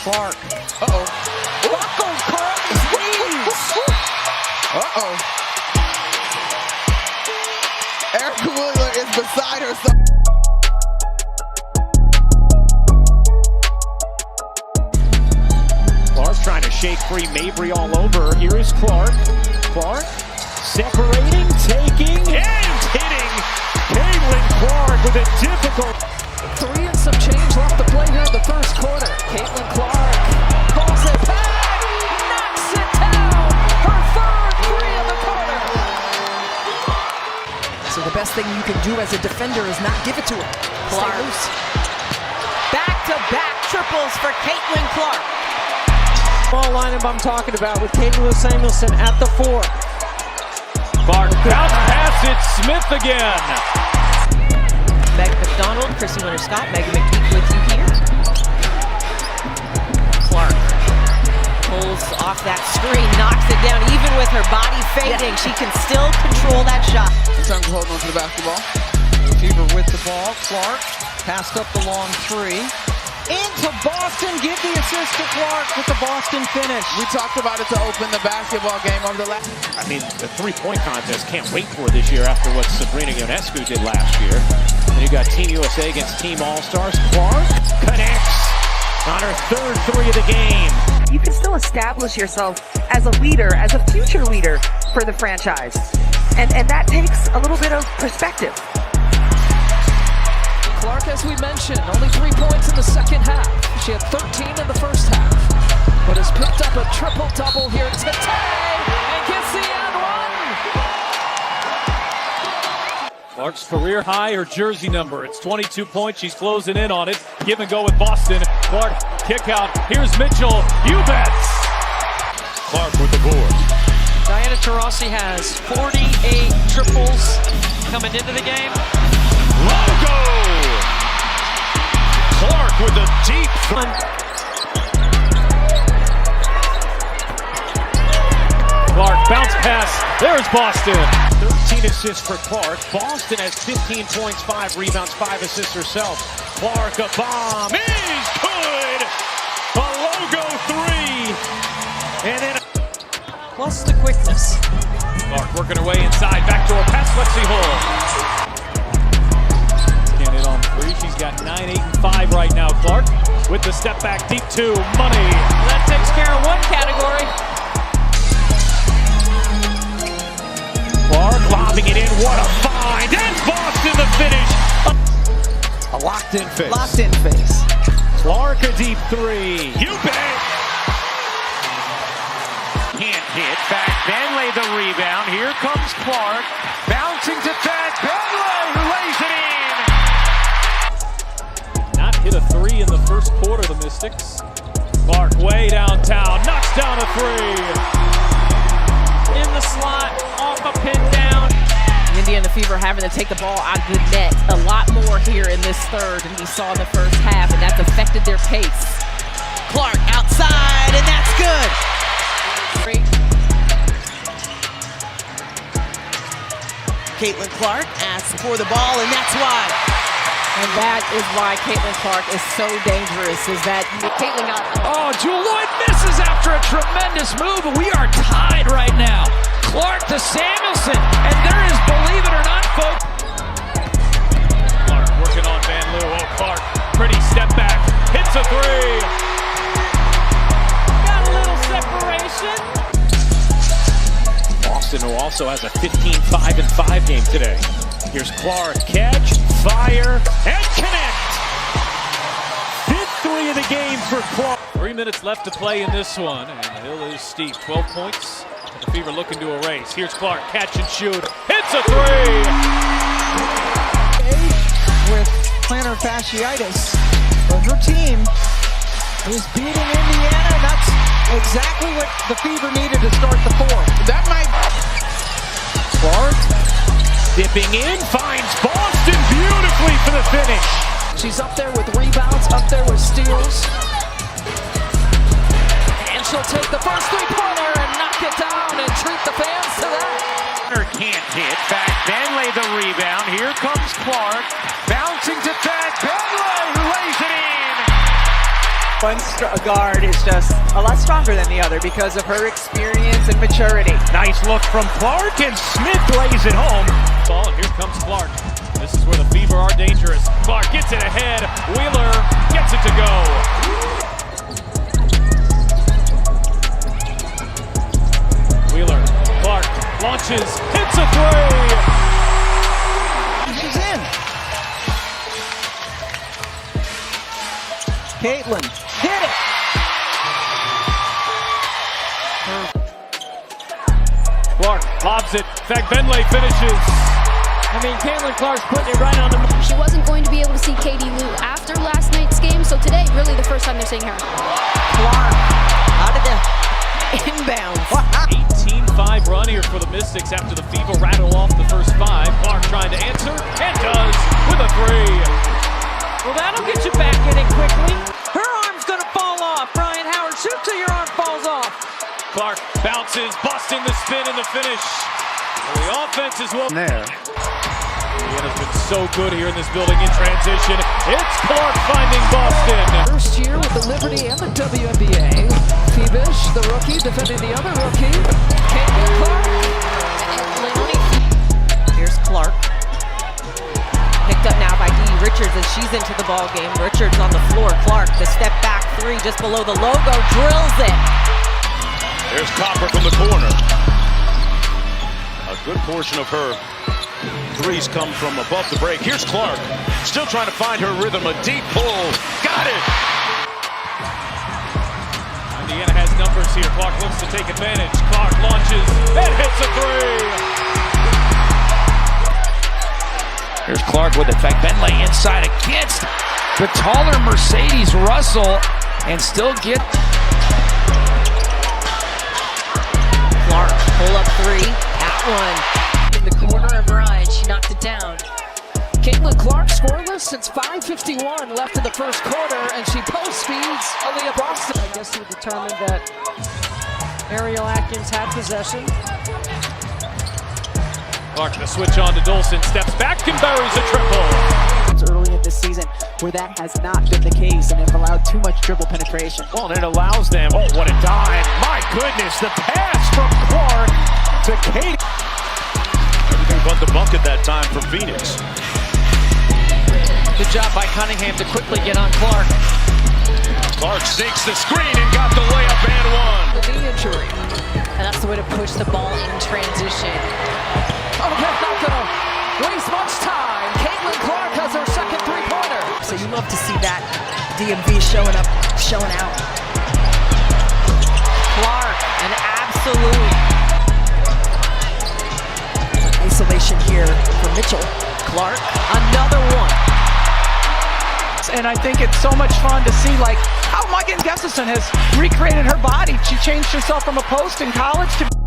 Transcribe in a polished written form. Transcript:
Clark. Uh-oh. Buckle Clark's knees. Uh-oh. Erica Wheeler is beside herself. Clark trying to shake free Mabry all over. Here is Clark. Clark separating, taking, and hitting. Caitlin Clark with a difficult... 3 and some change left to play here in the first quarter. Caitlin Clark pulls it back, knocks it down. Her third 3 of the quarter. So the best thing you can do as a defender is not give it to her. Clark. Back-to-back triples for Caitlin Clark. Ball lineup I'm talking about with Caitlin Samuelson at the 4. Clark bounce pass it, Smith again. Meg McDonald, Chrissy Winter-Scott, Megan McPeak with you here. Clark pulls off that screen, knocks it down. Even with her body fading, she can still control that shot. In terms of holding on to the basketball. Fever with the ball. Clark passed up the long 3. Into Boston, give the assist to Clark with the Boston finish. We talked about it to open the basketball game over the last... I mean, the three-point contest can't wait for this year after what Sabrina Ionescu did last year. Then you got Team USA against Team All-Stars. Clark connects on her third 3 of the game. You can still establish yourself as a leader, as a future leader for the franchise. And that takes a little bit of perspective. Clark, as we mentioned, only 3 points in the second half. She had 13 in the first half, but has picked up a triple-double here today and gets the end one. Clark's career high, her jersey number. It's 22 points. She's closing in on it. Give and go with Boston. Clark, kick out. Here's Mitchell. You bet. Clark with the board. Diana Taurasi has 48 triples coming into the game. Logo! Clark with a deep front. Clark, bounce pass. There's Boston. 13 assists for Clark. Boston has 15 points, 5 rebounds, 5 assists herself. Clark, a bomb is good. A logo 3. And then Plus the quickness. Clark working her way inside. Back to her pass. Lexi Hull. Can't hit on 3. She's got 9, 8, and 5 right now. Clark with the step back deep 2. Money. That takes care of one category. Clark lobbing it in. What a find. And Boston the finish. A locked-in face. Locked-in face. Clark a deep 3. You bet. Can't hit. Back. Benley the rebound. Here comes Clark. Bouncing to Thad Benley who lays it in. Not hit a 3 in the first quarter, the Mystics. Clark way downtown. Knocks down a 3. In the slot, off a pin down. Indiana Fever having to take the ball out of the net a lot more here in this third than we saw in the first half, and that's affected their pace. Clark outside, and that's good. Caitlin Clark asks for the ball, and that's why. And that is why Caitlin Clark is so dangerous, is that Caitlin got... Oh, Jewel Lloyd misses after a tremendous move, and we are tied right now. Clark to Samuelson, and there is, believe it or not, folks. Clark working on Van Loo. Oh, Clark, pretty step back. Hits a 3. Got a little separation. Boston, who also has a 15-5-5 game today. Here's Clark, catch, fire, and connect. Fifth 3 of the game for Clark. 3 minutes left to play in this one, and the hill is steep. 12 points. The Fever looking to erase. Here's Clark, catch and shoot. Hits a 3. With plantar fasciitis, but her team is beating Indiana, and that's exactly what the Fever needed to start the 4th. That might... Clark dipping in, finds Boston beautifully for the finish. She's up there with rebounds, up there with steals. And she'll take the first 3-pointer and knock it down and treat the fans to that. Can't hit. Back Benley the rebound. Here comes Clark. Bouncing to Thad Benley who lays it in. One guard is just a lot stronger than the other because of her experience and maturity. Nice look from Clark, and Smith lays it home. Ball, and here comes Clark. This is where the Fever are dangerous. Clark gets it ahead. Wheeler gets it to go. Wheeler, Clark launches, hits a three. She's in. Caitlin hit it. Clark lobs it. Fagbenle finishes. I mean, Caitlin Clark's putting it right on the mark. She wasn't going to be able to see Katie Lou after last night's game, so today, really the first time they're seeing her. Clark out of the inbounds. 18-5 run here for the Mystics after the Fever rattle off the first five. Clark trying to answer, and does with a three. Well, that'll get you back in it quickly. Her arm's going to fall off. Brian Howard shoots till your arm falls off. Clark bounces, busting the spin and the finish. Well, the offense is well there. Indiana's been so good here in this building in transition. It's Clark finding Boston. First year with the Liberty and the WNBA. Phoebish, the rookie, defending the other rookie. Caitlin Clark. Here's Clark. Picked up now by Dee Richards, and she's into the ball game. Richards on the floor. Clark, the step back three just below the logo, drills it. There's Copper from the corner. A good portion of her threes come from above the break. Here's Clark, still trying to find her rhythm. A deep pull, got it. Indiana has numbers here. Clark looks to take advantage. Clark launches and hits a three. Here's Clark with it. Fagbenle inside against the taller Mercedes Russell and still get Clark, pull up three, that one. In the corner of her eye, she knocked it down. Caitlin Clark scoreless since 5:51 left in the first quarter, and she post speeds Aaliyah Boston. I guess he determined that Ariel Atkins had possession. Clark the switch on to Dolson, steps back and buries a triple. Early in this season where that has not been the case and have allowed too much dribble penetration. Well, and it allows them, oh, what a dime. My goodness, the pass from Clark to Katie. Everything but the bucket that time for Phoenix. Good job by Cunningham to quickly get on Clark. Clark sinks the screen and got the layup and one. The knee injury. And that's the way to push the ball in transition. Oh, that's not gonna waste much time. Caitlin Clark has her second three-pointer. So you love to see that DMV showing up, showing out. Clark, an absolute Isolation here for Mitchell. Clark, another one. And I think it's so much fun to see like how Megan Gustafson has recreated her body. She changed herself from a post in college to